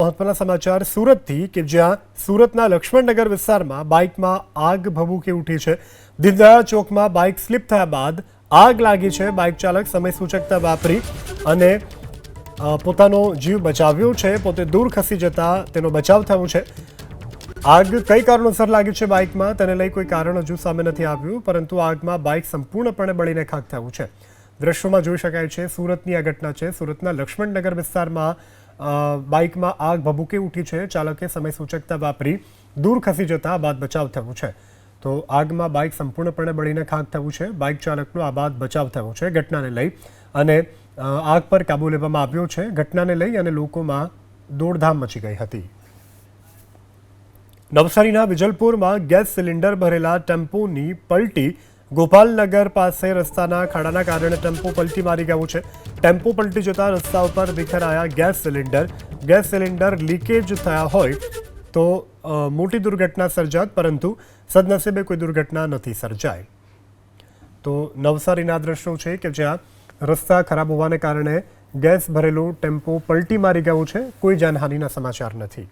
મહત્વના સમાચાર સુરતથી કે જ્યાં સુરતના લક્ષ્મણનગર વિસ્તારમાં બાઇકમાં આગ ભભૂકી ઉઠી છે। દીનદયાળ ચોકમાં બાઇક સ્લીપ થયા બાદ આગ લાગી છે। બાઇક ચાલક સમય સૂચકતા વાપરી અને પોતાનો જીવ બચાવ્યો છે। પોતે દૂર ખસી જતા તેનો બચાવ થયો છે। આગ કઈ કારણોસર લાગી છે બાઇકમાં તેને લઈ કોઈ કારણ હજુ સામે નથી આવ્યું, પરંતુ આગમાં બાઇક સંપૂર્ણપણે બળીને ખાખ થયું છે। દ્રશ્યોમાં જોઈ શકાય છે સુરતની આ ઘટના છે। સુરતના લક્ષ્મણનગર વિસ્તારમાં બાઇકમાં આગ ભભૂકી ઉઠી છે। ચાલકે સમય સૂચકતા વાપરી દૂર ખસી જતા આ બાદ બચાવ થયો છે। તો આગમાં બાઇક સંપૂર્ણપણે બળીને ખાખ થયું છે। બાઇક ચાલકનો આ બાદ બચાવ થયો છે ઘટનાને લઈ અને આગ પર કાબૂ લેવામાં આવ્યો છે। ઘટનાને લઈ અને લોકોમાં દોડધામ મચી ગઈ હતી। નવસારીના વિજલપુરમાં ગેસ સિલિન્ડર ભરેલા ટેમ્પોની પલટી। ગોપાલનગર પાસે રસ્તાના ખાડાના કારણે ટેમ્પો પલટી મારી ગયો છે। ટેમ્પો પલટી જતા રસ્તા ઉપર વિખરાયા gas cylinder. Gas cylinder leakage થયા હોય તો મોટી દુર્ઘટના સર્જાત, પરંતુ સદનસીબે કોઈ દુર્ઘટના નથી સર્જાઈ। તો નવસારીના દ્રશ્યો છે કે જ્યાં રસ્તા ખરાબ હોવાને કારણે ગેસ ભરેલો ટેમ્પો પલટી મારી ગયો છે। કોઈ જાનહાનિના સમાચાર નથી।